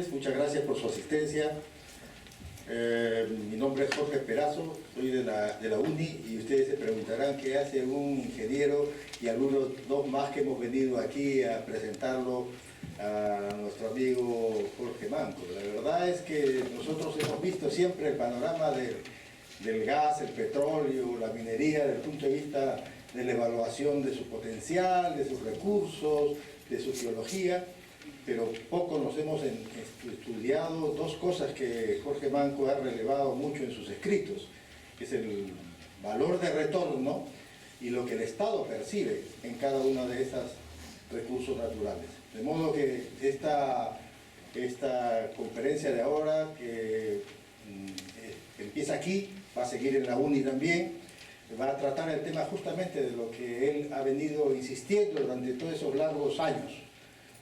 Muchas gracias por su asistencia. Mi nombre es Jorge Perazo, soy de la UNI y ustedes se preguntarán qué hace un ingeniero y algunos dos más que hemos venido aquí a presentarlo a nuestro amigo Jorge Manco. La verdad es que nosotros hemos visto siempre el panorama del gas, el petróleo, la minería desde el punto de vista de la evaluación de su potencial, de sus recursos, de su geología, pero poco nos hemos estudiado dos cosas que Jorge Manco ha relevado mucho en sus escritos, que es el valor de retorno y lo que el Estado percibe en cada uno de esos recursos naturales. De modo que esta conferencia de ahora, que empieza aquí, va a seguir en la UNI también, va a tratar el tema justamente de lo que él ha venido insistiendo durante todos esos largos años,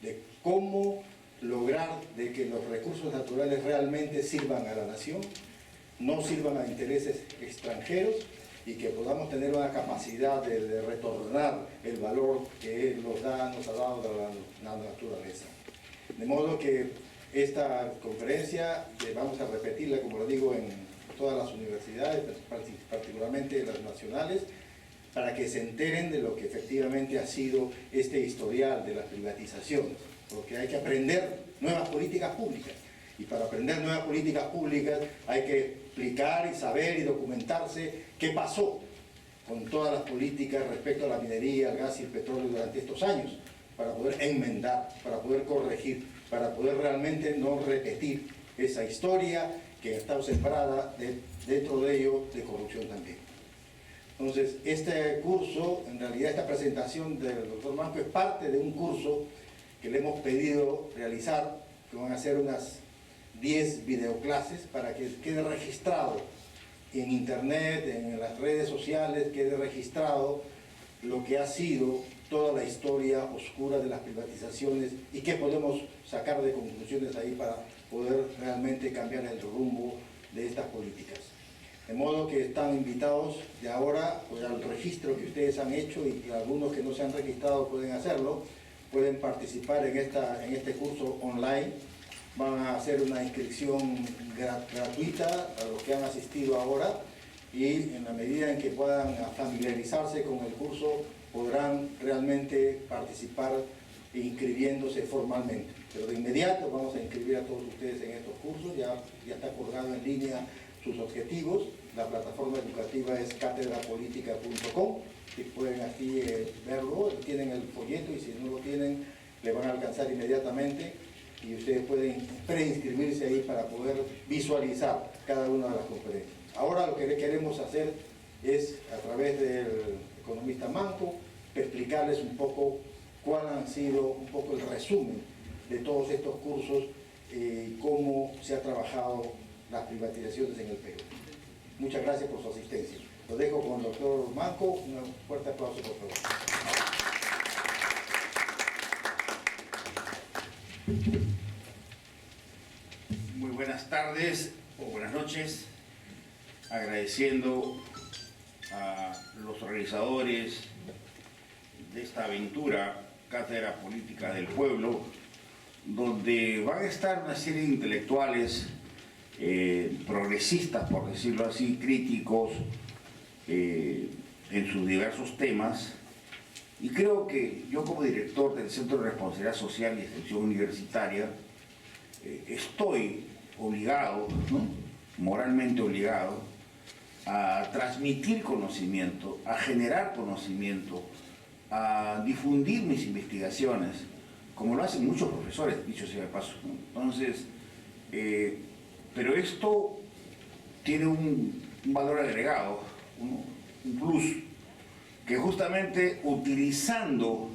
de cómo lograr de que los recursos naturales realmente sirvan a la nación, no sirvan a intereses extranjeros y que podamos tener una capacidad de retornar el valor que Él nos ha dado la naturaleza. De modo que esta conferencia vamos a repetirla, como lo digo, en todas las universidades, particularmente las nacionales, para que se enteren de lo que efectivamente ha sido este historial de las privatizaciones, porque hay que aprender nuevas políticas públicas, y para aprender nuevas políticas públicas hay que explicar y saber y documentarse qué pasó con todas las políticas respecto a la minería, el gas y el petróleo durante estos años, para poder enmendar, para poder corregir, para poder realmente no repetir esa historia que ha estado sembrada dentro de ello de corrupción también. Entonces, este curso, en realidad esta presentación del doctor Manco es parte de un curso que le hemos pedido realizar, que van a ser unas 10 videoclases para que quede registrado en internet, en las redes sociales, quede registrado lo que ha sido toda la historia oscura de las privatizaciones y qué podemos sacar de conclusiones ahí para poder realmente cambiar el rumbo de estas políticas. De modo que están invitados de ahora pues, al registro que ustedes han hecho y que algunos que no se han registrado pueden hacerlo, pueden participar en este curso online. Van a hacer una inscripción gratuita a los que han asistido ahora y en la medida en que puedan familiarizarse con el curso podrán realmente participar inscribiéndose formalmente. Pero de inmediato vamos a inscribir a todos ustedes en estos cursos, ya está colgado en línea sus objetivos. La plataforma educativa es catedrapolitica.com y pueden aquí verlo, tienen el folleto y si no lo tienen le van a alcanzar inmediatamente y ustedes pueden preinscribirse ahí para poder visualizar cada una de las conferencias. Ahora lo que queremos hacer es, a través del economista Manco, explicarles un poco cuál han sido un poco el resumen de todos estos cursos y cómo se ha trabajado las privatizaciones en el Perú. Muchas gracias por su asistencia. Lo dejo con el doctor Manco. Un fuerte aplauso, por favor. Muy buenas tardes o buenas noches. Agradeciendo a los realizadores de esta aventura, Cátedra Política del Pueblo, donde van a estar una serie de intelectuales progresistas, por decirlo así, críticos en sus diversos temas, y creo que yo como director del Centro de Responsabilidad Social y Extensión Universitaria estoy obligado, ¿no?, moralmente obligado a transmitir conocimiento, a generar conocimiento, a difundir mis investigaciones, como lo hacen muchos profesores, dicho sea de paso, ¿no? Entonces, pero esto tiene un valor agregado, un plus, que justamente utilizando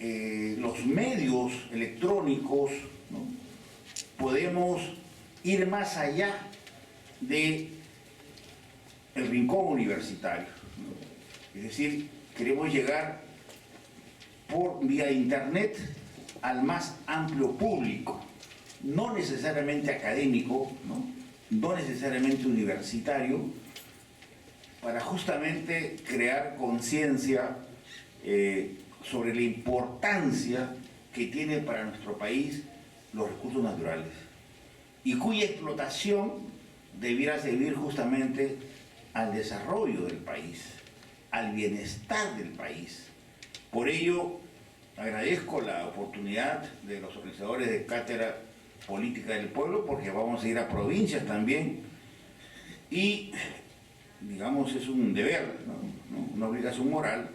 los medios electrónicos, ¿no?, podemos ir más allá de el rincón universitario, ¿no? Es decir, queremos llegar por vía internet al más amplio público, no necesariamente académico, no necesariamente universitario, para justamente crear conciencia sobre la importancia que tiene para nuestro país los recursos naturales y cuya explotación debiera servir justamente al desarrollo del país, al bienestar del país. Por ello, agradezco la oportunidad de los organizadores de Cátedra Política del Pueblo, porque vamos a ir a provincias también y, digamos, es un deber, ¿no? Una obligación moral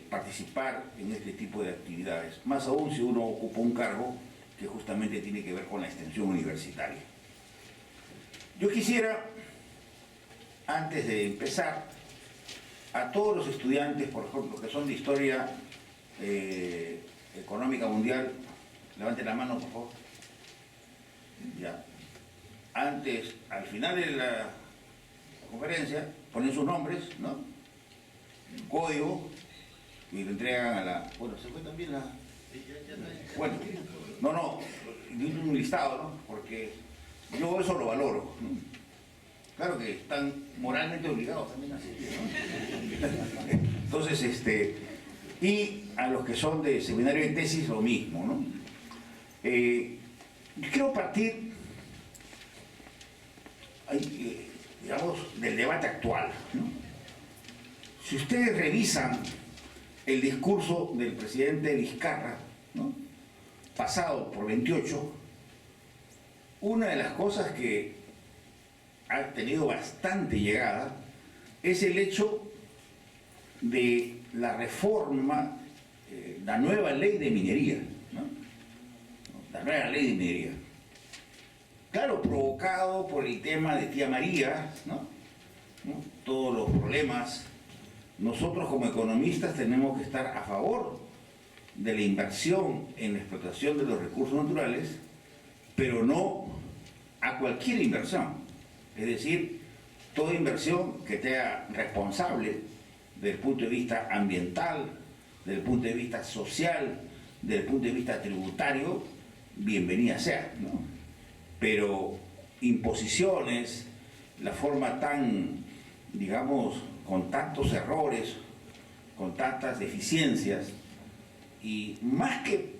participar en este tipo de actividades, más aún si uno ocupa un cargo que justamente tiene que ver con la extensión universitaria. Yo quisiera, antes de empezar, a todos los estudiantes, por ejemplo, que son de Historia Económica Mundial, levanten la mano, por favor. Ya. Antes, al final de la conferencia, ponen sus nombres, ¿no? El código, y lo entregan a la... Bueno, se fue también la... Bueno, no, un listado, ¿no? Porque yo eso lo valoro, ¿no? Claro que están moralmente obligados también a seguir, ¿no? Entonces, y a los que son de seminario de tesis, lo mismo, ¿no? Yo quiero partir, digamos, del debate actual, ¿no? Si ustedes revisan el discurso del presidente Vizcarra, ¿no?, pasado por 28, una de las cosas que ha tenido bastante llegada es el hecho de la reforma, la nueva ley de minería, ¿no? La nueva ley de minería. Claro, provocado por el tema de Tía María, ¿no? Todos los problemas. Nosotros como economistas tenemos que estar a favor de la inversión en la explotación de los recursos naturales, pero no a cualquier inversión. Es decir, toda inversión que sea responsable desde el punto de vista ambiental, desde el punto de vista social, desde el punto de vista tributario, bienvenida sea, ¿no? Pero imposiciones, la forma tan, digamos, con tantos errores, con tantas deficiencias, y más que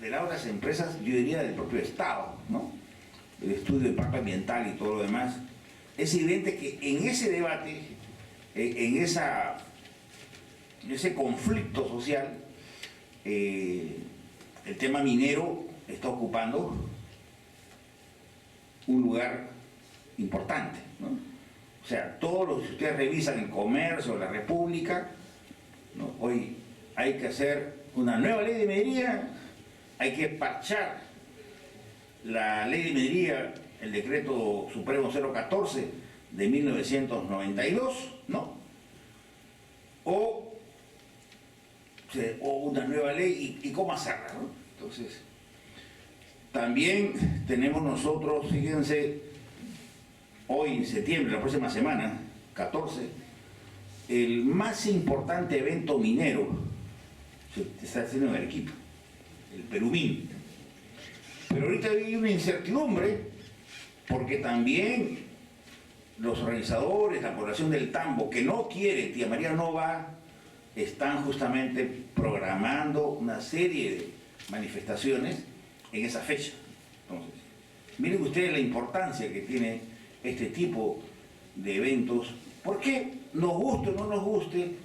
del lado de las empresas, yo diría del propio Estado, ¿no? El estudio de impacto ambiental y todo lo demás, es evidente que en ese debate, en ese conflicto social, el tema minero está ocupando un lugar importante, ¿no? O sea, todos los que ustedes revisan el comercio, la República, ¿no?, hoy hay que hacer una nueva ley de minería, hay que parchar la ley de minería, el decreto supremo 014 de 1992, ¿no? O una nueva ley, y cómo hacerla, ¿no? Entonces, también tenemos nosotros, fíjense, hoy en septiembre, la próxima semana, 14, el más importante evento minero se está haciendo en Arequipa, el Perumín. Pero ahorita hay una incertidumbre porque también los organizadores, la población del Tambo, que no quiere, Tía María no va, están justamente programando una serie de manifestaciones en esa fecha. Entonces, miren ustedes la importancia que tiene este tipo de eventos, porque nos guste o no nos guste,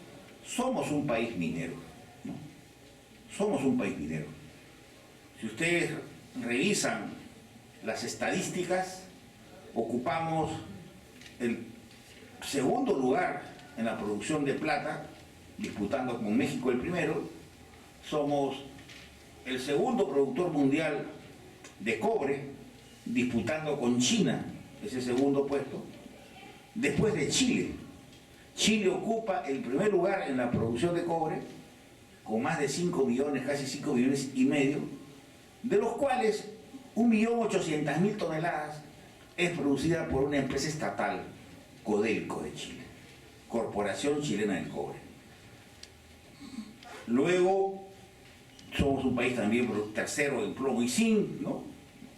somos un país minero, ¿no? Somos un país minero. Si ustedes revisan las estadísticas, ocupamos el segundo lugar en la producción de plata, disputando con México el primero. Somos el segundo productor mundial de cobre, disputando con China ese segundo puesto, después de Chile. Chile ocupa el primer lugar en la producción de cobre, con más de 5 millones, casi 5 millones y medio, de los cuales 1.800.000 toneladas es producida por una empresa estatal, Codelco de Chile, Corporación Chilena del Cobre. Luego, somos un país también tercero en plomo y zinc, ¿no?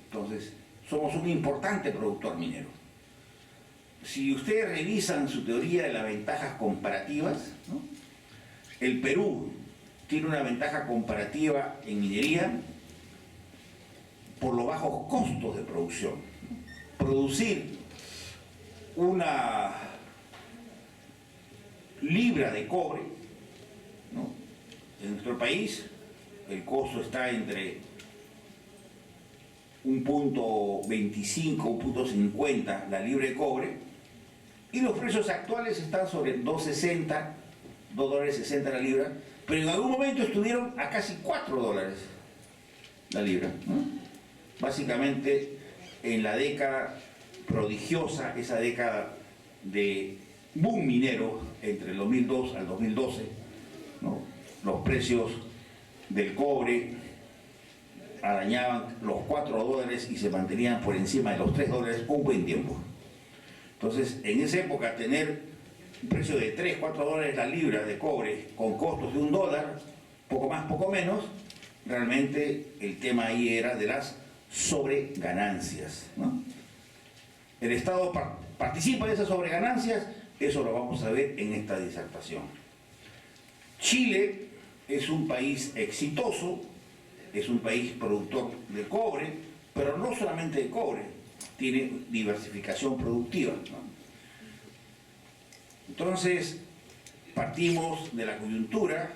Entonces, somos un importante productor minero. Si ustedes revisan su teoría de las ventajas comparativas, ¿no?, el Perú tiene una ventaja comparativa en minería por los bajos costos de producción. Producir una libra de cobre, ¿no?, en nuestro país el costo está entre 1.25, 1.50 la libra de cobre, y los precios actuales están sobre 2.60, $2.60 la libra, pero en algún momento estuvieron a casi $4 la libra, ¿no? Básicamente en la década prodigiosa, esa década de boom minero entre el 2002 al 2012, ¿no?, los precios del cobre arañaban los $4 y se mantenían por encima de los $3 un buen tiempo. Entonces, en esa época, tener un precio de $3, $4 la libra de cobre con costos de $1, poco más, poco menos, realmente el tema ahí era de las sobreganancias, ¿no? El Estado participa de esas sobreganancias, eso lo vamos a ver en esta disertación. Chile es un país exitoso, es un país productor de cobre, pero no solamente de cobre, tiene diversificación productiva, ¿no? Entonces, partimos de la coyuntura.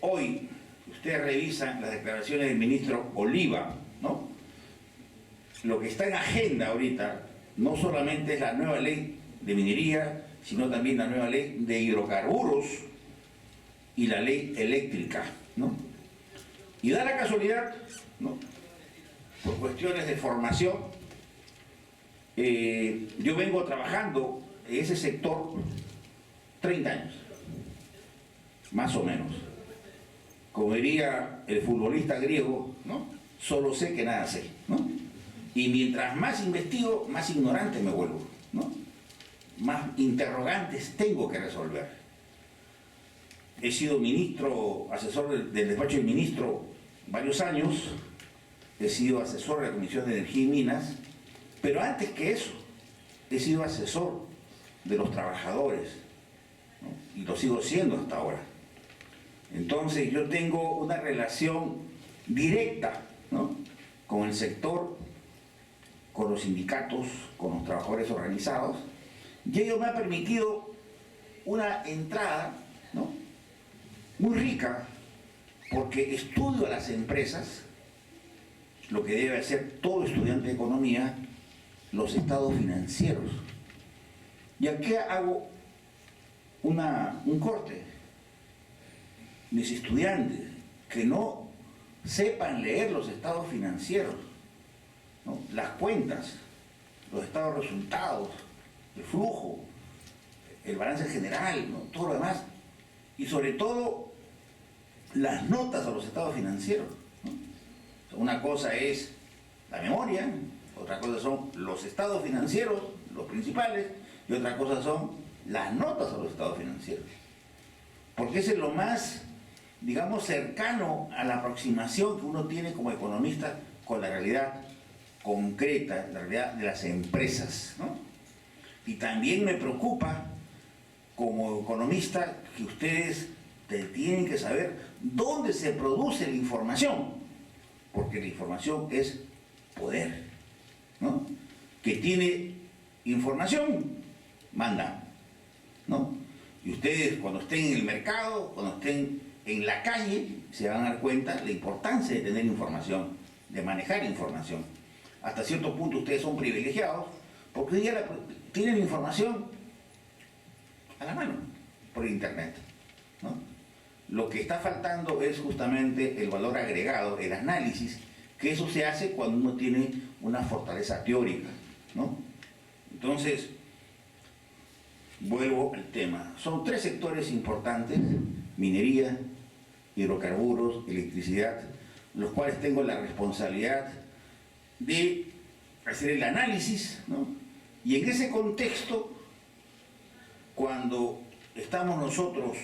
Hoy, ustedes revisan las declaraciones del ministro Oliva, ¿no? Lo que está en agenda ahorita no solamente es la nueva ley de minería, sino también la nueva ley de hidrocarburos y la ley eléctrica, ¿no? Y da la casualidad, ¿no?, por cuestiones de formación, yo vengo trabajando en ese sector 30 años, más o menos. Como diría el futbolista griego, ¿no?, solo sé que nada sé, ¿no? Y mientras más investigo, más ignorante me vuelvo, ¿no? Más interrogantes tengo que resolver. He sido ministro, asesor del despacho del ministro varios años, he sido asesor de la Comisión de Energía y Minas, pero antes que eso, he sido asesor de los trabajadores, ¿no?, y lo sigo siendo hasta ahora. Entonces yo tengo una relación directa, ¿no?, con el sector, con los sindicatos, con los trabajadores organizados, y ello me ha permitido una entrada, ¿no?, muy rica, porque estudio a las empresas, lo que debe hacer todo estudiante de economía, los estados financieros. Y aquí hago un corte. Mis estudiantes que no sepan leer los estados financieros, ¿no?, las cuentas, los estados de resultados, el flujo, el balance general, ¿no?, todo lo demás, y sobre todo las notas a los estados financieros, ¿no? Una cosa es la memoria, otra cosa son los estados financieros, los principales, y otra cosa son las notas a los estados financieros. Porque ese es lo más, digamos, cercano a la aproximación que uno tiene como economista con la realidad concreta, la realidad de las empresas, ¿no? Y también me preocupa, como economista, que ustedes tienen que saber dónde se produce la información, porque la información es poder, ¿no? Que tiene información, manda, ¿no? Y ustedes, cuando estén en el mercado, cuando estén en la calle, se van a dar cuenta de la importancia de tener información, de manejar información. Hasta cierto punto ustedes son privilegiados, porque hoy día tienen información a la mano, por internet, ¿no? Lo que está faltando es justamente el valor agregado, el análisis, que eso se hace cuando uno tiene una fortaleza teórica, ¿no? Entonces, vuelvo al tema. Son tres sectores importantes: minería, hidrocarburos, electricidad, los cuales tengo la responsabilidad de hacer el análisis, ¿no? Y en ese contexto, cuando estamos nosotros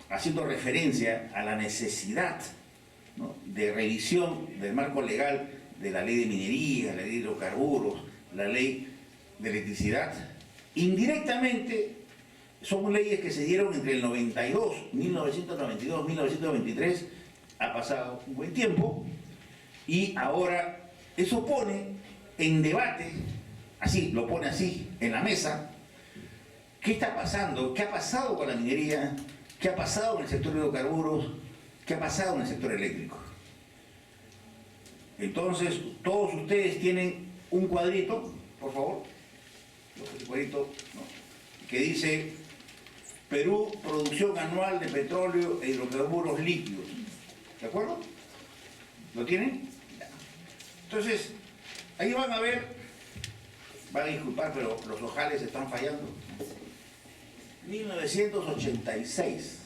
haciendo referencia a la necesidad, ¿no?, de revisión del marco legal de la ley de minería, la ley de hidrocarburos, la ley de electricidad, indirectamente son leyes que se dieron entre el 1992, 1993, ha pasado un buen tiempo, y ahora eso pone en debate, así, lo pone así en la mesa, ¿qué está pasando? ¿Qué ha pasado con la minería? ¿Qué ha pasado en el sector de hidrocarburos? ¿Qué ha pasado en el sector eléctrico? Entonces, todos ustedes tienen un cuadrito, por favor, un cuadrito, ¿no?, que dice Perú, producción anual de petróleo e hidrocarburos líquidos. ¿De acuerdo? ¿Lo tienen? Entonces, ahí van a ver, van a disculpar, pero los ojales están fallando. 1986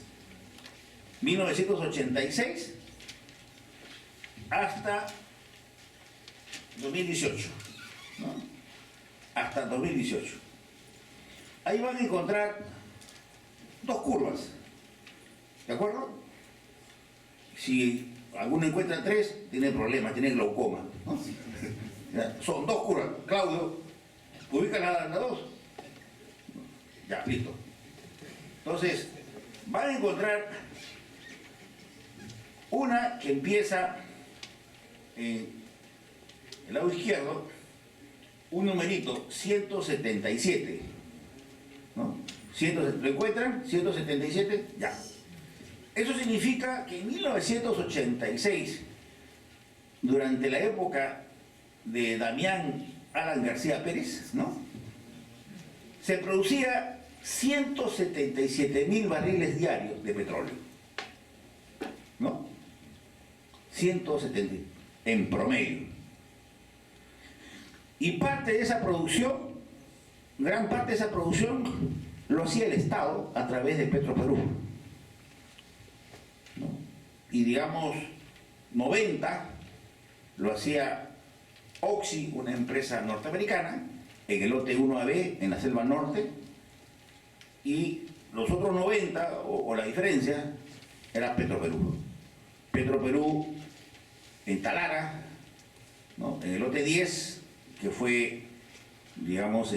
hasta 2018, ¿no? Hasta 2018. Ahí van a encontrar dos curvas, ¿de acuerdo? Si alguno encuentra tres, tiene problemas, tiene glaucoma, ¿no? Son dos curvas. Claudio, ubica las dos. Ya, listo. Entonces, van a encontrar una que empieza en el lado izquierdo, un numerito 177, ¿no? ¿Lo encuentran? 177, ya. Eso significa que en 1986, durante la época de Damián Alan García Pérez, ¿no?, se producía 177.000 barriles diarios de petróleo, ¿no? 170 en promedio. Y parte de esa producción, gran parte de esa producción, lo hacía el Estado a través de Petroperú, ¿no? Y digamos, 90 lo hacía Oxy, una empresa norteamericana, en el lote 1AB, en la selva norte, y los otros 90, o la diferencia, era Petroperú. Petroperú en Talara, ¿no?, en el lote 10, que fue, digamos,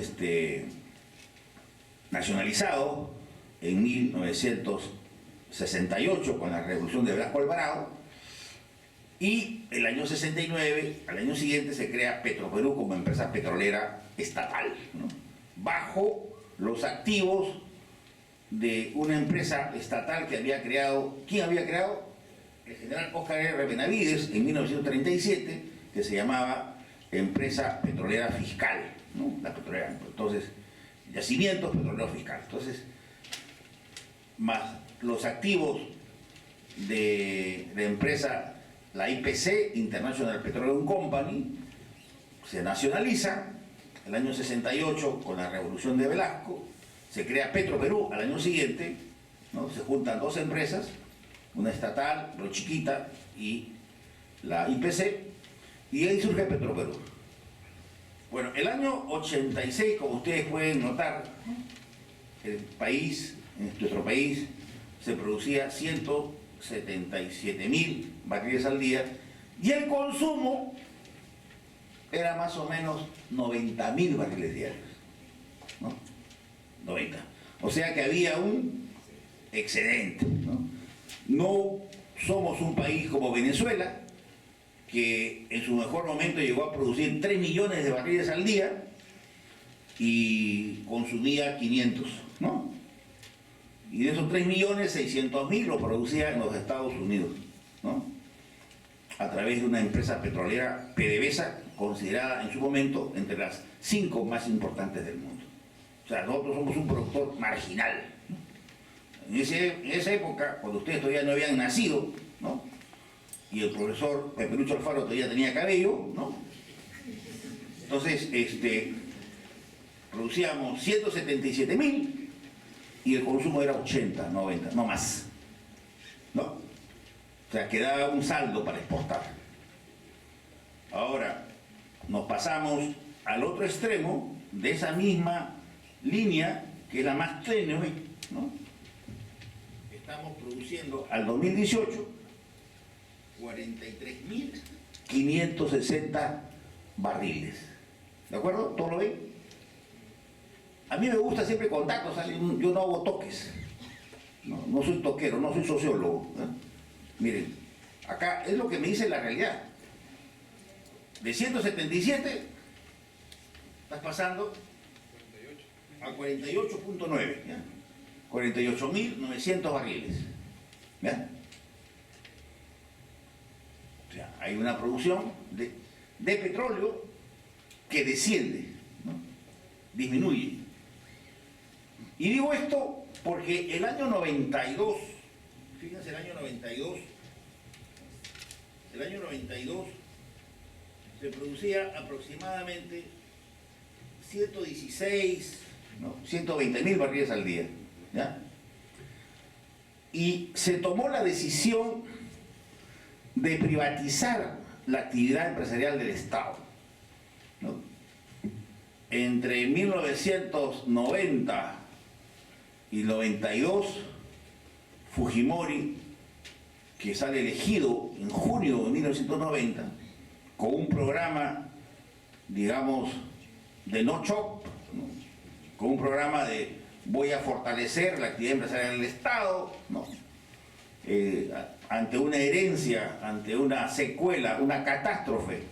nacionalizado en 1968 con la revolución de Blasco Alvarado, y el año 69, al año siguiente, se crea Petroperú como empresa petrolera estatal, ¿no?, bajo los activos de una empresa estatal que había creado, ¿quién había creado? El general Óscar R. Benavides en 1937, que se llamaba Empresa Petrolera Fiscal, ¿no?, la petrolera. Entonces, yacimientos petroleros fiscales. Entonces, más los activos de la empresa, la IPC, International Petroleum Company, se nacionaliza el año 68 con la revolución de Velasco, se crea Petroperú al año siguiente, ¿no?, se juntan dos empresas, una estatal, pero chiquita, y la IPC, y ahí surge Petroperú. Bueno, el año 86, como ustedes pueden notar, el país, en nuestro país, se producía 177.000 barriles al día, y el consumo era más o menos 90.000 barriles diarios, ¿no? 90. O sea que había un excedente, ¿no? No somos un país como Venezuela, que en su mejor momento llegó a producir 3 millones de barriles al día y consumía 500, ¿no? Y de esos 3.600.000 lo producía en los Estados Unidos, ¿no?, a través de una empresa petrolera, PDVSA, considerada en su momento entre las 5 más importantes del mundo. O sea, nosotros somos un productor marginal, ¿no? En esa época, cuando ustedes todavía no habían nacido, ¿no?, y el profesor Peperucho Alfaro todavía tenía cabello, ¿no?, entonces producíamos 177.000 y el consumo era 80, 90, no más, ¿no? O sea, quedaba un saldo para exportar. Ahora, nos pasamos al otro extremo de esa misma línea, que es la más tenue, ¿no? Estamos produciendo al 2018 43.560 barriles. ¿De acuerdo? ¿Todo lo ven? a mí me gusta siempre contar cosas, yo no hago toques, no soy toquero, no soy sociólogo. Miren, acá es lo que me dice la realidad. De 177 estás pasando a 48.9, 48.900 barriles. ¿Ya? O sea, hay una producción de petróleo que desciende, ¿no? Disminuye. Y digo esto porque el año 92, fíjense, el año 92 se producía aproximadamente 116, ¿no? 120.000 barriles al día, ¿ya? Y se tomó la decisión de privatizar la actividad empresarial del Estado, ¿no? Entre 1990 y 92, Fujimori, que sale elegido en junio de 1990, con un programa, digamos, de no chop, ¿no? Con un programa de voy a fortalecer la actividad empresarial del Estado, ¿no? Ante una herencia, ante una secuela, una catástrofe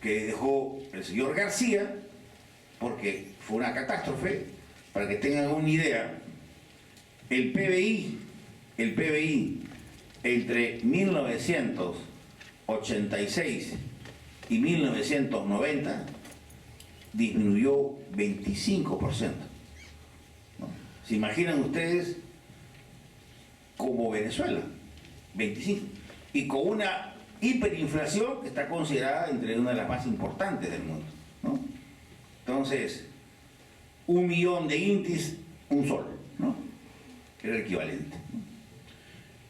que dejó el señor García, porque fue una catástrofe, para que tengan una idea, el PBI entre 1986 y 1990 disminuyó 25%. ¿No? ¿Se imaginan ustedes como Venezuela? 25%. Y con una hiperinflación que está considerada entre una de las más importantes del mundo, ¿no? Entonces, 1 millón de intis, un sol, ¿no? Era el equivalente.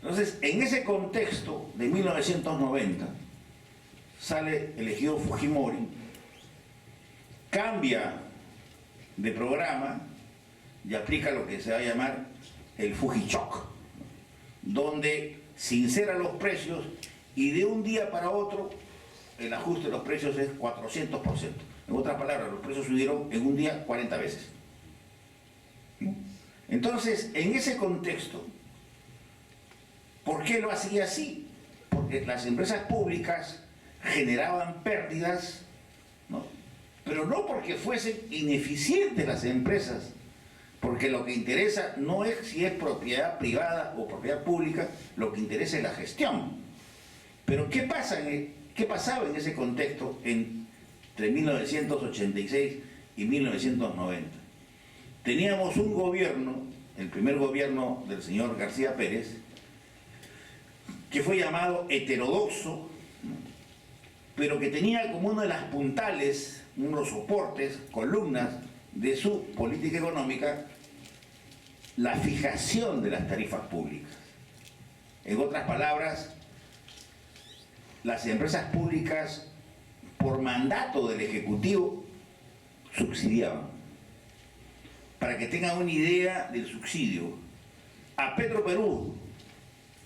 Entonces, en ese contexto de 1990, sale elegido Fujimori, cambia de programa y aplica lo que se va a llamar el Fujichoc, donde sincera los precios y de un día para otro el ajuste de los precios es 400%. En otras palabras, los precios subieron en un día 40 veces. Entonces, en ese contexto, ¿por qué lo hacía así? Porque las empresas públicas generaban pérdidas, ¿no? Pero no porque fuesen ineficientes las empresas, porque lo que interesa no es si es propiedad privada o propiedad pública, lo que interesa es la gestión. Pero ¿qué pasaba en ese contexto entre 1986 y 1990? Teníamos un gobierno, el primer gobierno del señor García Pérez, que fue llamado heterodoxo, ¿no? Pero que tenía como uno de las puntales, uno de los soportes, columnas de su política económica, la fijación de las tarifas públicas. En otras palabras, las empresas públicas, por mandato del Ejecutivo, subsidiaban. Para que tengan una idea del subsidio, a Petroperú,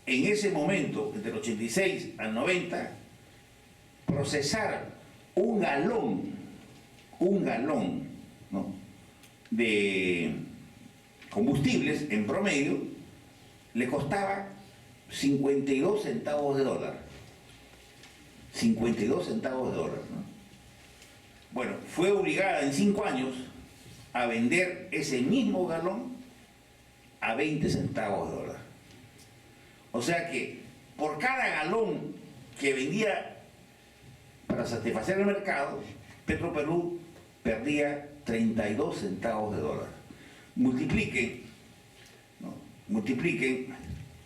en ese momento, entre el 86 al 90, procesar un galón, ¿no?, de combustibles en promedio, le costaba 52 centavos de dólar. 52 centavos de dólar, ¿no? Bueno, fue obligada en 5 años a vender ese mismo galón a 20 centavos de dólar. O sea que por cada galón que vendía para satisfacer el mercado, Petroperú perdía 32 centavos de dólar. Multipliquen, ¿no?, multipliquen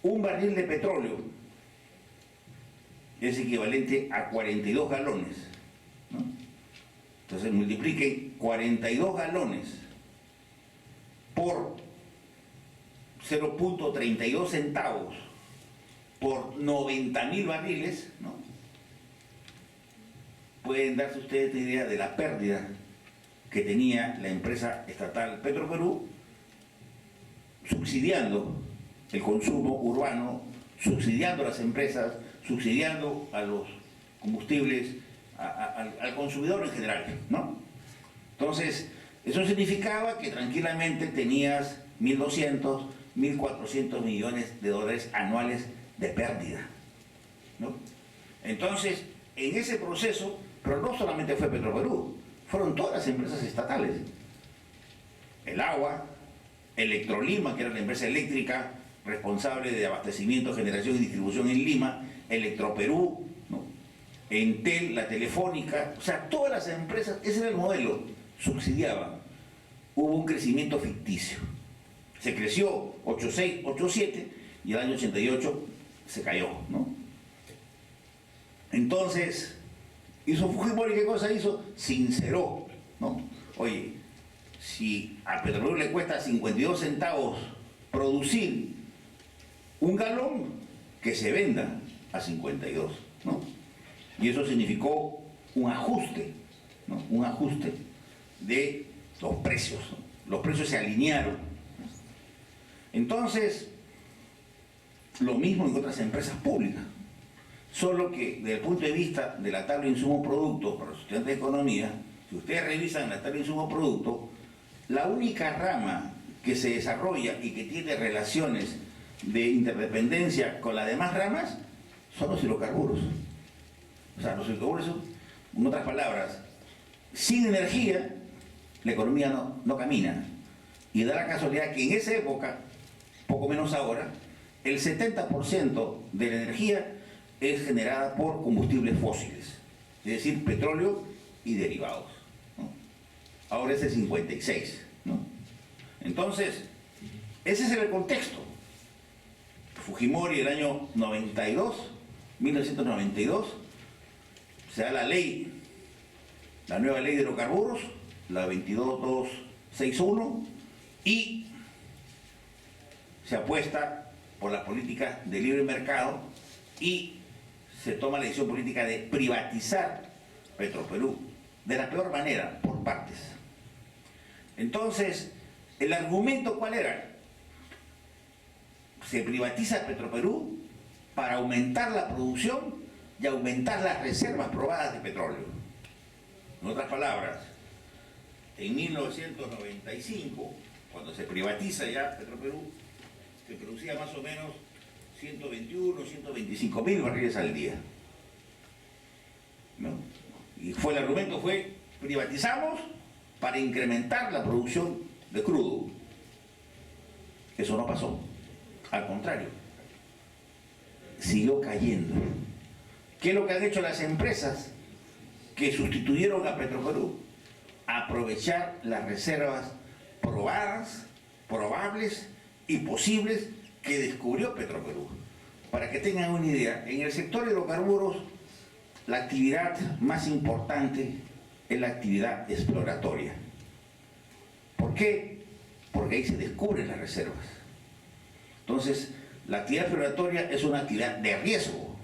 un barril de petróleo, es equivalente a 42 galones, ¿no? Entonces multipliquen 42 galones por 0.32 centavos por 90.000 barriles, ¿no? Pueden darse ustedes una idea de la pérdida que tenía la empresa estatal Petroperú, subsidiando el consumo urbano, subsidiando a las empresas, subsidiando a los combustibles, al consumidor en general, ¿no? Entonces, Eso significaba que tranquilamente tenías 1.200, 1.400 millones de dólares anuales de pérdida, ¿no? Entonces, en ese proceso, pero no solamente fue Petroperú, fueron todas las empresas estatales. El agua, Electrolima, que era la empresa eléctrica responsable de abastecimiento, generación y distribución en Lima, Electroperú, ¿no? Entel, la Telefónica, o sea, todas las empresas, ese era el modelo, subsidiaban. Hubo un crecimiento ficticio. Se creció 8.6, 8.7 y el año 88 se cayó, ¿no? Entonces, hizo Fujimori, ¿qué cosa hizo? Sinceró, ¿no? Oye, si a Petroperú le cuesta 52 centavos producir un galón, que se venda a 52, ¿no? Y eso significó un ajuste, ¿no? Un ajuste de los precios, ¿no? Los precios se alinearon. Entonces, lo mismo en otras empresas públicas, solo que desde el punto de vista de la tabla de insumos productos para los estudiantes de economía, si ustedes revisan la tabla de insumos productos, la única rama que se desarrolla y que tiene relaciones de interdependencia con las demás ramas son los hidrocarburos. O sea, los hidrocarburos son, en otras palabras, sin energía la economía no camina. Y da la casualidad que en esa época, poco menos ahora, el 70% de la energía es generada por combustibles fósiles, es decir, petróleo y derivados, ¿no? Ahora es el 56%, ¿no? Entonces, ese es el contexto. Fujimori, el año 1992, se da la ley, la nueva ley de hidrocarburos, la 22261, y se apuesta por la política de libre mercado y se toma la decisión política de privatizar Petroperú de la peor manera, por partes. Entonces, ¿el argumento cuál era? Se privatiza Petroperú para aumentar la producción y aumentar las reservas probadas de petróleo. En otras palabras, en 1995, cuando se privatiza ya Petroperú, se producía más o menos 121, 125 mil barriles al día, ¿no? Y el argumento fue, privatizamos para incrementar la producción de crudo. Eso no pasó. Al contrario, siguió cayendo. ¿Qué es lo que han hecho las empresas que sustituyeron a Petroperú? Aprovechar las reservas probadas, probables y posibles que descubrió Petroperú. Para que tengan una idea, en el sector de hidrocarburos, la actividad más importante es la actividad exploratoria. ¿Por qué? Porque ahí se descubren las reservas. Entonces, la actividad exploratoria es una actividad de riesgo,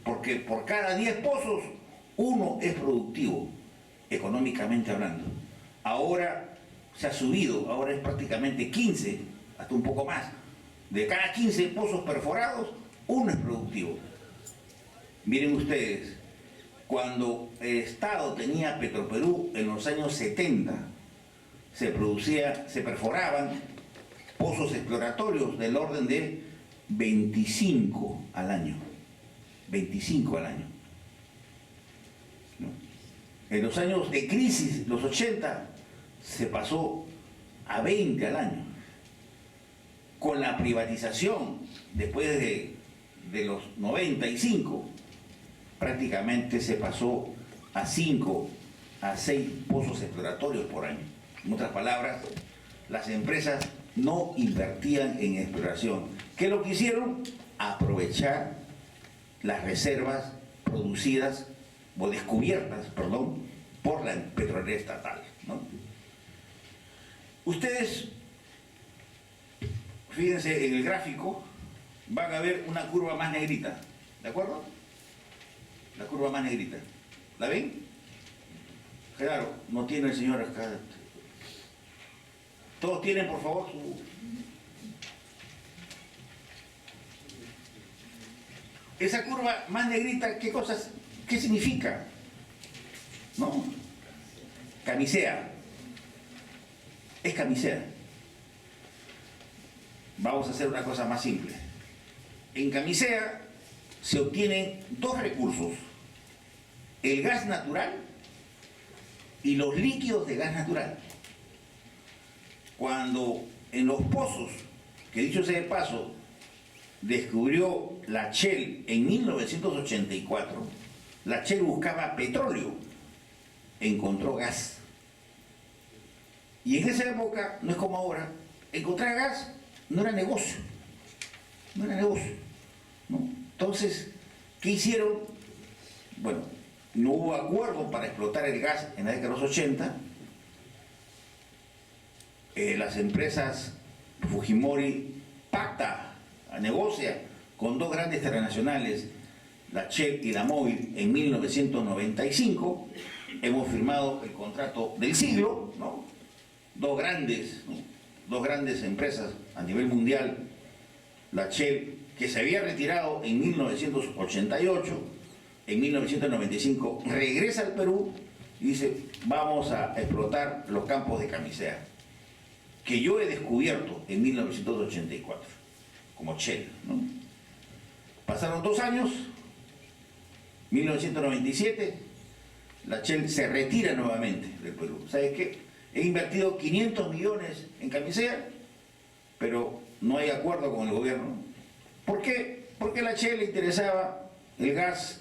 porque por cada 10 pozos, uno es productivo, económicamente hablando. Ahora se ha subido, ahora es prácticamente 15, hasta un poco más. De cada 15 pozos perforados, uno es productivo. Miren ustedes, cuando el Estado tenía Petroperú en los años 70, se perforaban pozos exploratorios del orden de 25 al año. 25 al año, ¿no? En los años de crisis, los 80, se pasó a 20 al año. Con la privatización, después de los 95, prácticamente se pasó a 5 a 6 pozos exploratorios por año. En otras palabras, las empresas no invertían en exploración. ¿Qué es lo que hicieron? Aprovechar las reservas producidas o descubiertas, perdón, por la petrolera estatal, ¿no? Ustedes, fíjense en el gráfico, van a ver una curva más negrita, ¿de acuerdo? La curva más negrita. ¿La ven? Claro, no tiene el señor acá. Todos tienen, por favor, su... Esa curva más negrita, ¿qué cosas, qué significa? ¿No? Camisea. Es Camisea. Vamos a hacer una cosa más simple. En Camisea se obtienen dos recursos: el gas natural y los líquidos de gas natural. Cuando en los pozos, que dicho sea de paso, descubrió la Shell en 1984, la Shell buscaba petróleo, encontró gas. Y en esa época, no es como ahora, encontrar gas no era negocio, no era negocio, ¿no? Entonces, ¿qué hicieron? Bueno, no hubo acuerdo para explotar el gas en la década de los 80. Las empresas Fujimori pacta, negocia con dos grandes transnacionales, la Shell y la Mobil, en 1995. Hemos firmado el contrato del siglo, ¿no? Dos grandes empresas a nivel mundial, la Shell, que se había retirado en 1988, en 1995 regresa al Perú y dice: vamos a explotar los campos de Camisea, que yo he descubierto en 1984, como Shell, ¿no? Pasaron 2 años, 1997, la Shell se retira nuevamente del Perú. ¿Sabes qué? He invertido 500 millones en Camisea, pero no hay acuerdo con el gobierno. ¿Por qué? Porque a la Shell le interesaba el gas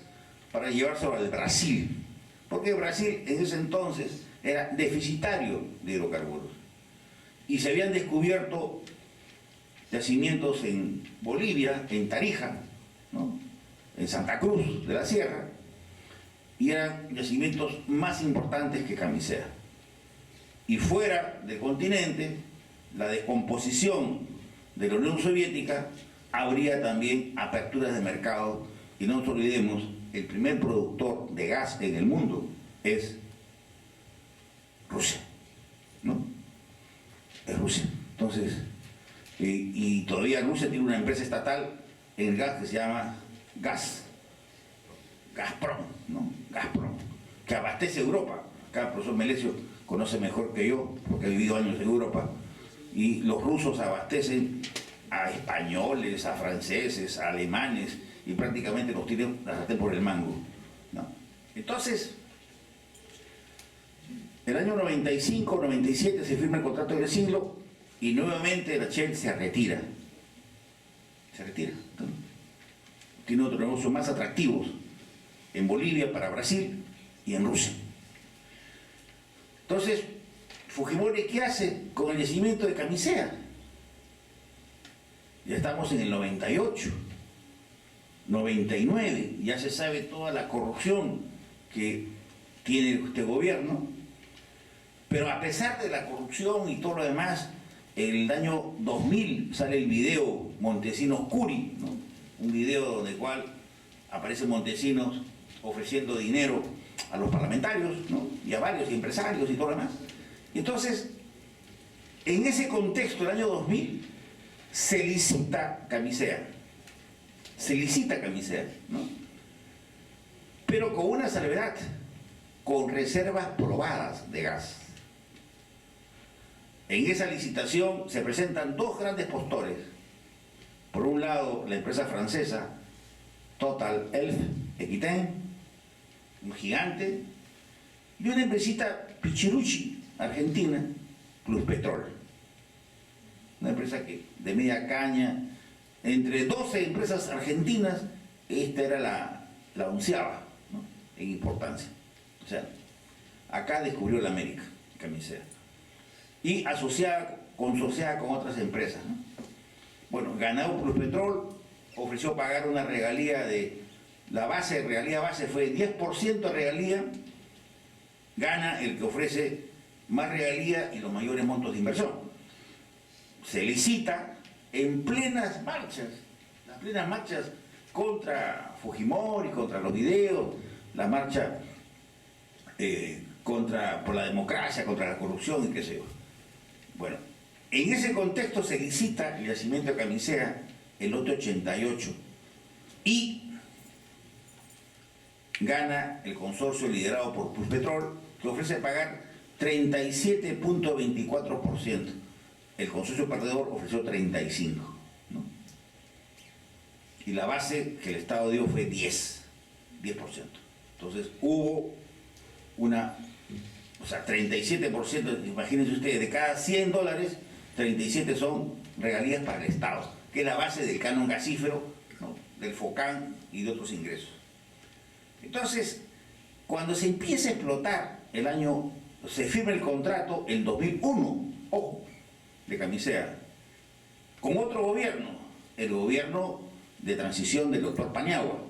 para llevárselo al Brasil. Porque Brasil en ese entonces era deficitario de hidrocarburos. Y se habían descubierto yacimientos en Bolivia, en Tarija, ¿no?, en Santa Cruz de la Sierra, y eran yacimientos más importantes que Camisea. Y fuera del continente, la descomposición de la Unión Soviética habría también aperturas de mercado, y no nos olvidemos, el primer productor de gas en el mundo es Rusia, ¿no? Es Rusia. Entonces, y todavía Rusia tiene una empresa estatal en el gas que se llama Gazprom, ¿no? Gazprom, que abastece Europa. Acá el profesor Melesio conoce mejor que yo, porque ha vivido años en Europa, y los rusos abastecen a españoles, a franceses, a alemanes, y prácticamente los tienen la sartén por el mango, ¿no? Entonces, el año 95, 97 se firma el contrato del siglo, y nuevamente la Shell se retira. Se retira, ¿no? Tiene otros negocios más atractivos en Bolivia, para Brasil y en Rusia. Entonces, Fujimori, ¿qué hace con el yacimiento de Camisea? Ya estamos en el 98, 99, ya se sabe toda la corrupción que tiene este gobierno, pero a pesar de la corrupción y todo lo demás, en el año 2000 sale el video Montesinos Curi, ¿no? Un video donde cual aparece Montesinos ofreciendo dinero a los parlamentarios, ¿no?, y a varios empresarios y todo lo demás. Entonces, en ese contexto, el año 2000, se licita Camisea, ¿no?, pero con una salvedad: con reservas probadas de gas. En esa licitación se presentan dos grandes postores. Por un lado, la empresa francesa Total Elf Aquitaine, un gigante, y una empresita Pichiruchi, argentina, Pluspetrol. Una empresa que, de media caña, entre 12 empresas argentinas, esta era la onceava, ¿no?, en importancia. O sea, acá descubrió la América, Camisea. Y asociada con otras empresas, ¿no? Bueno, ganó Pluspetrol, ofreció pagar una regalía de la base, regalía base fue 10% de regalía, gana el que ofrece más regalía y los mayores montos de inversión. Se licita en plenas marchas, las plenas marchas contra Fujimori, contra los videos, la marcha por la democracia, contra la corrupción y qué sé yo. Bueno, en ese contexto se licita el yacimiento de Camisea, el lote 88, y gana el consorcio liderado por Pluspetrol, que ofrece pagar 37.24%. El consorcio perdedor ofreció 35%, ¿no? Y la base que el Estado dio fue 10%. Entonces hubo una, o sea, 37%, imagínense ustedes, de cada $100, 37 son regalías para el Estado, que es la base del canon gasífero, ¿no?, del FOCAN y de otros ingresos. Entonces, cuando se empieza a explotar se firma el contrato en 2001, ojo, de Camisea, con otro gobierno, el gobierno de transición del doctor Paniagua,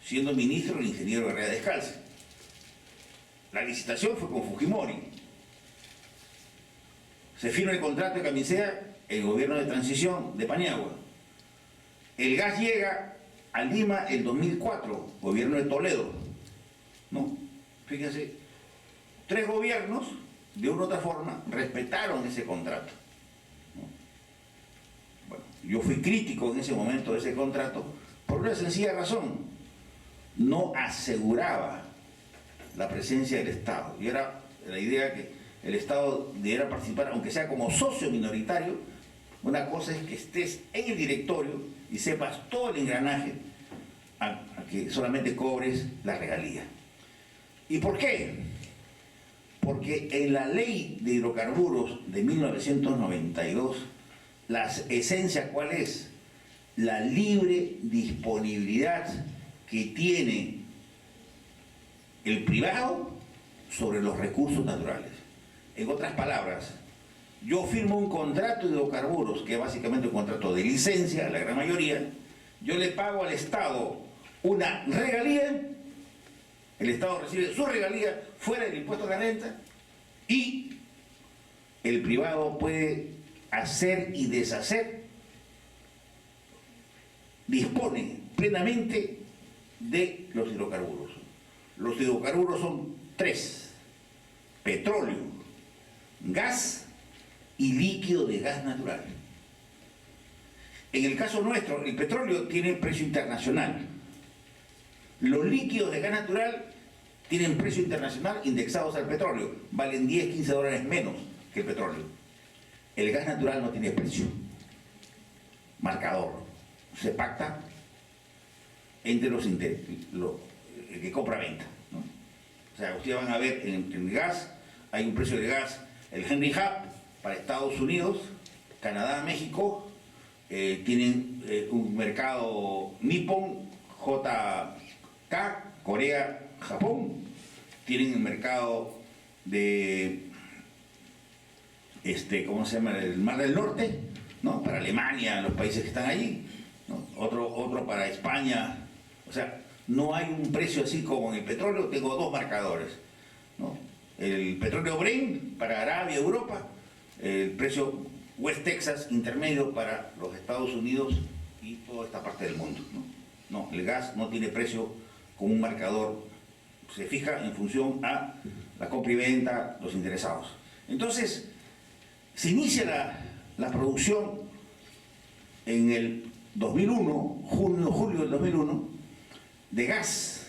siendo ministro el ingeniero Herrera Descalzi. La licitación fue con Fujimori. Se firma el contrato de Camisea, el gobierno de transición de Paniagua. El gas llega a Lima en 2004, gobierno de Toledo, ¿no? Fíjense, 3 gobiernos, de una u otra forma, respetaron ese contrato, ¿no? Bueno, yo fui crítico en ese momento de ese contrato por una sencilla razón: no aseguraba la presencia del Estado. Y era la idea que el Estado debiera participar, aunque sea como socio minoritario. Una cosa es que estés en el directorio y sepas todo el engranaje, a que solamente cobres la regalía. ¿Y por qué? Porque en la ley de hidrocarburos de 1992, la esencia, ¿cuál es? La libre disponibilidad que tiene el privado sobre los recursos naturales. En otras palabras, yo firmo un contrato de hidrocarburos, que es básicamente un contrato de licencia, la gran mayoría. Yo le pago al Estado una regalía, el Estado recibe su regalía fuera del impuesto a la renta, y el privado puede hacer y deshacer, dispone plenamente de los hidrocarburos. Los hidrocarburos son 3: petróleo, gas y líquido de gas natural. En el caso nuestro, el petróleo tiene precio internacional. Los líquidos de gas natural tienen precio internacional indexados al petróleo. Valen $10-15 menos que el petróleo. El gas natural no tiene precio marcador. Se pacta entre el que compra-venta, ¿no? O sea, ustedes van a ver en el gas, hay un precio de gas, el Henry Hub para Estados Unidos, Canadá, México, tienen un mercado Nippon, JK, Corea, Japón, tienen el mercado de, ¿cómo se llama?, el Mar del Norte, ¿no?, para Alemania, los países que están allí, ¿no? Otro para España. O sea, no hay un precio así como en el petróleo. Tengo 2 marcadores, ¿no? El petróleo Brent para Arabia, Europa, el precio West Texas intermedio para los Estados Unidos y toda esta parte del mundo, ¿no? No, el gas no tiene precio como un marcador, se fija en función a la compra y venta, los interesados. Entonces, se inicia la producción en el 2001, julio del 2001, de gas.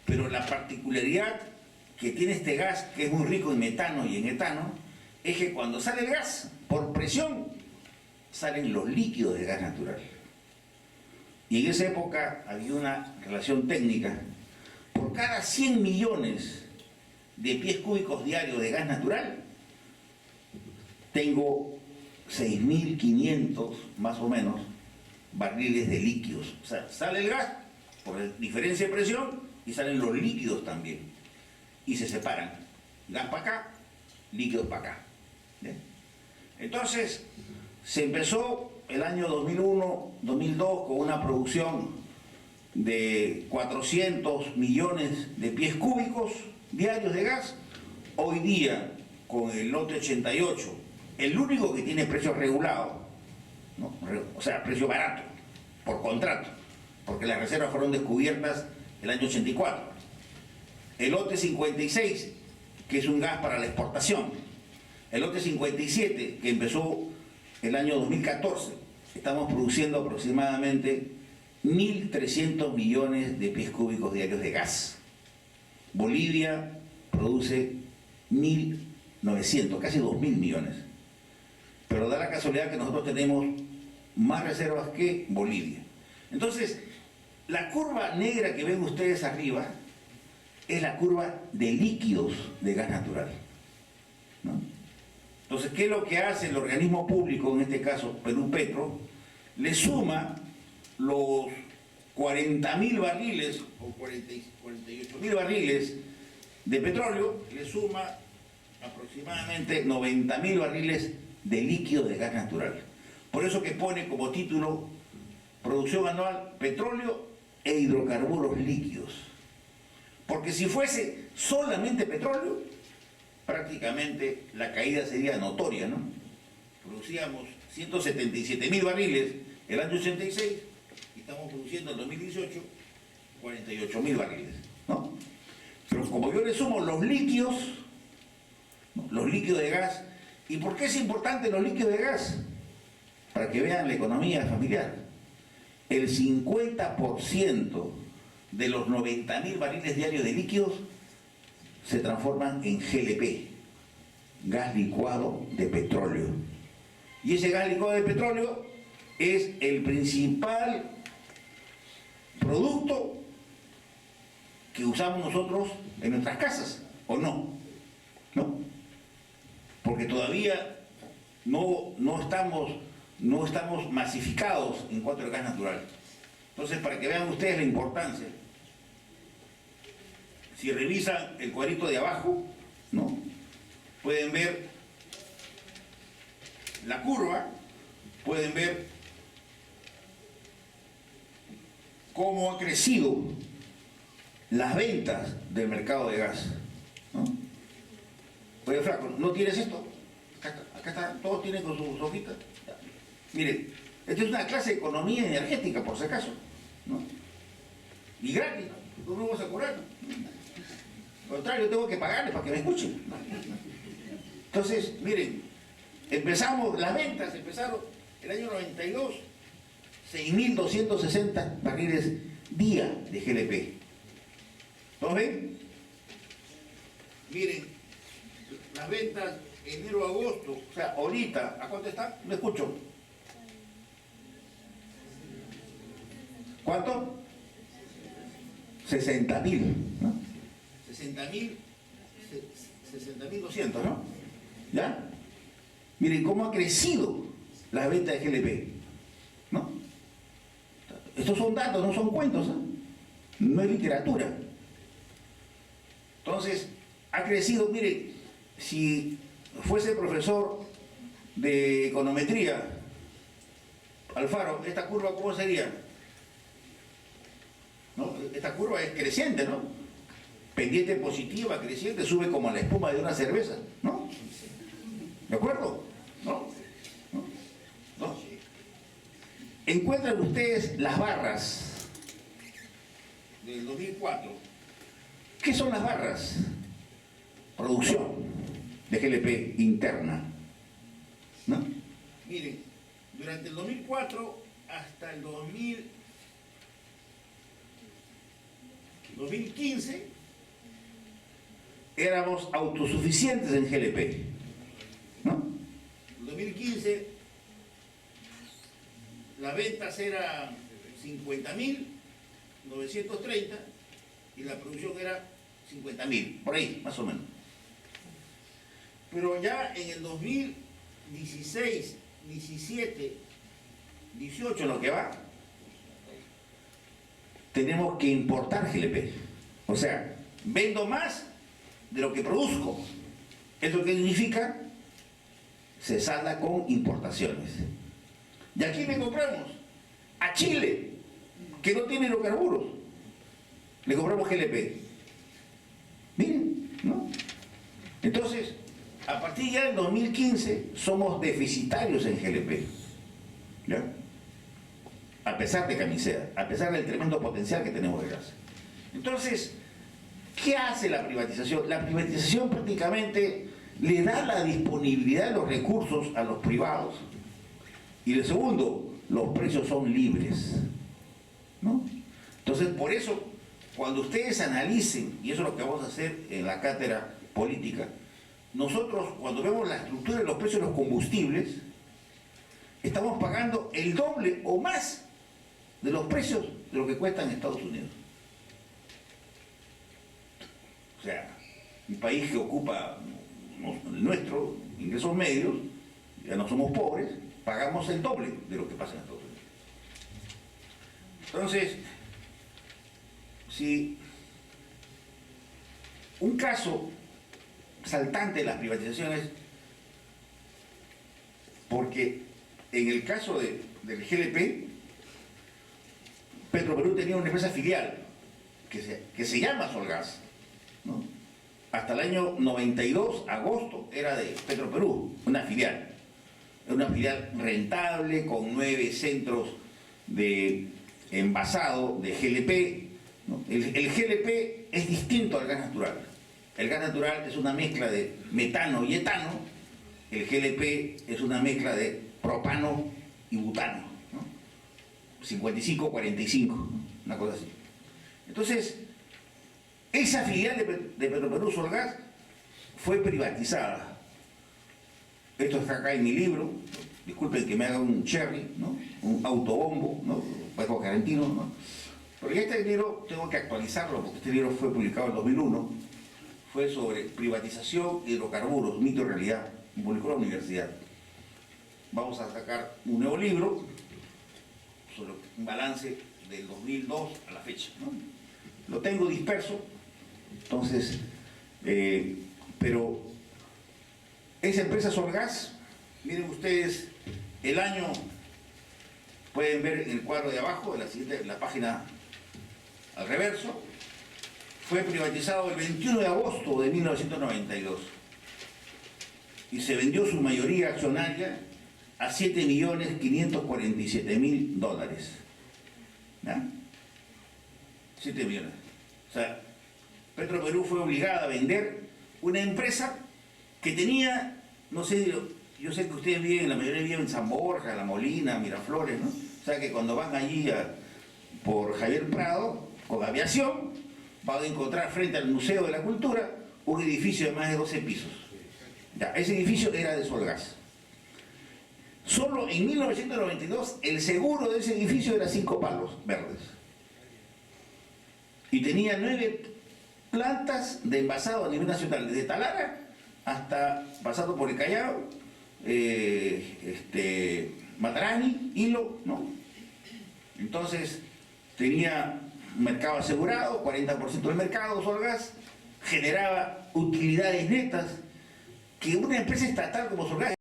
Pero la particularidad que tiene este gas, que es muy rico en metano y en etano, es que cuando sale el gas, por presión, salen los líquidos de gas natural. Y en esa época había una relación técnica. Por cada 100 millones de pies cúbicos diarios de gas natural, tengo 6.500 más o menos barriles de líquidos. O sea, sale el gas por diferencia de presión y salen los líquidos también. Y se separan. Gas para acá, líquidos para acá. ¿Bien? Entonces, se empezó el año 2001-2002 con una producción de 400 millones de pies cúbicos diarios de gas. Hoy día, con el lote 88, el único que tiene precio regulado, ¿no?, o sea, precio barato, por contrato, porque las reservas fueron descubiertas el año 84. El lote 56, que es un gas para la exportación. El lote 57, que empezó el año 2014, estamos produciendo aproximadamente 1.300 millones de pies cúbicos diarios de gas. Bolivia produce 1.900, casi 2.000 millones. Pero da la casualidad que nosotros tenemos más reservas que Bolivia. Entonces, la curva negra que ven ustedes arriba es la curva de líquidos de gas natural, ¿no? Entonces, ¿qué es lo que hace el organismo público, en este caso Perú Petro? Le suma los 40.000 barriles o 48.000 barriles de petróleo, le suma aproximadamente 90.000 barriles de líquido de gas natural. Por eso que pone como título producción anual petróleo e hidrocarburos líquidos. Porque si fuese solamente petróleo, prácticamente la caída sería notoria, ¿no? Producíamos 177.000 barriles el año 86 y estamos produciendo en 2018 48.000 barriles, ¿no? Pero como yo le sumo los líquidos, ¿no?, los líquidos de gas. ¿Y por qué es importante los líquidos de gas? Para que vean la economía familiar. El 50% de los 90.000 barriles diarios de líquidos se transforman en GLP, gas licuado de petróleo. Y ese gas licuado de petróleo es el principal producto que usamos nosotros en nuestras casas, ¿o no? ¿No? Porque todavía no estamos masificados en cuanto al gas natural. Entonces, para que vean ustedes la importancia, si revisan el cuadrito de abajo, ¿no?, pueden ver la curva, pueden ver cómo ha crecido las ventas del mercado de gas, ¿no? Oye, flaco, ¿no tienes esto? Acá está, todos tienen con sus hojitas. Miren, esta es una clase de economía energética, por si acaso, ¿no? Y gratis, ¿no? No vamos a cobrar, ¿no? Al contrario, tengo que pagarles para que me escuchen. Entonces, miren, las ventas empezaron el año 92, 6.260 barriles día de GLP. ¿Todos ven? Miren, las ventas enero-agosto, o sea, ahorita, ¿a cuánto están? No escucho. ¿Cuánto? 60.000, ¿no? 60.200, ¿no? ¿Ya? Miren cómo ha crecido la venta de GLP, ¿no? Estos son datos, no son cuentos, ¿no? No es literatura. Entonces, ha crecido, miren, si fuese profesor de econometría, Alfaro, esta curva, ¿cómo sería? ¿No? Esta curva es creciente, ¿no? Pendiente positiva, creciente, sube como la espuma de una cerveza, ¿no? ¿De acuerdo? ¿No? ¿No? ¿No? Encuentran ustedes las barras del 2004. ¿Qué son las barras? Producción de GLP interna, ¿no? Miren, durante el 2004 hasta el 2015 éramos autosuficientes en GLP, ¿no? En 2015 las ventas eran 50.930 y la producción era 50.000, por ahí, más o menos. Pero ya en el 2016, 17, 18, en lo que va, tenemos que importar GLP. O sea, vendo más de lo que produzco. ¿Eso qué significa? Se salda con importaciones. ¿Y a quién le compramos? A Chile, que no tiene hidrocarburos. Le compramos GLP. Miren, ¿no? Entonces, a partir ya del 2015 somos deficitarios en GLP, ¿ya? A pesar de Camisea, a pesar del tremendo potencial que tenemos de gas. Entonces, ¿qué hace la privatización? La privatización prácticamente le da la disponibilidad de los recursos a los privados. Y lo segundo, los precios son libres, ¿no? Entonces, por eso, cuando ustedes analicen, y eso es lo que vamos a hacer en la cátedra política, nosotros cuando vemos la estructura de los precios de los combustibles, estamos pagando el doble o más de los precios de lo que cuestan en Estados Unidos. O sea, un país que ocupa el nuestro, ingresos medios, ya no somos pobres, pagamos el doble de lo que pasa en Estados Unidos. Entonces, si un caso saltante de las privatizaciones, porque en el caso del GLP, Petroperú tenía una empresa filial que se llama Solgas, ¿no? Hasta el año 92, agosto, era de Petroperú, una filial rentable con 9 centros de envasado de GLP, ¿no? El GLP es distinto al gas natural. El gas natural es una mezcla de metano y etano, el GLP es una mezcla de propano y butano, ¿no? 55-45, ¿no? Una cosa así. Entonces, esa filial de Petroperú Solgas fue privatizada. Esto está acá en mi libro, disculpen que me haga un cherry, ¿no? Un autobombo, ¿no? Bajo Argentino, ¿no? Porque este libro tengo que actualizarlo, porque este libro fue publicado en 2001, fue sobre privatización, hidrocarburos, mito y realidad, publicó la universidad. Vamos a sacar un nuevo libro sobre un balance del 2002 a la fecha, ¿no? Lo tengo disperso, entonces, pero esa empresa Solgas, miren ustedes, el año, pueden ver en el cuadro de abajo, en la página al reverso, fue privatizado el 21 de agosto de 1992 y se vendió su mayoría accionaria a $7.547.000. ¿Ya? 7 millones. O sea, Petroperú fue obligada a vender una empresa que tenía, no sé, yo sé que ustedes viven, la mayoría viven en San Borja, La Molina, Miraflores, ¿no? O sea que cuando van allí por Javier Prado, con aviación, van a encontrar frente al Museo de la Cultura un edificio de más de 12 pisos. Ya, ese edificio era de Solgas. Solo en 1992 el seguro de ese edificio era 5 palos verdes. Y tenía 9 plantas de envasado a nivel nacional, desde Talara hasta pasando por el Callao, Matarani, Hilo, ¿no? Entonces tenía un mercado asegurado, 40% del mercado, Solgas, generaba utilidades netas que una empresa estatal como Solgas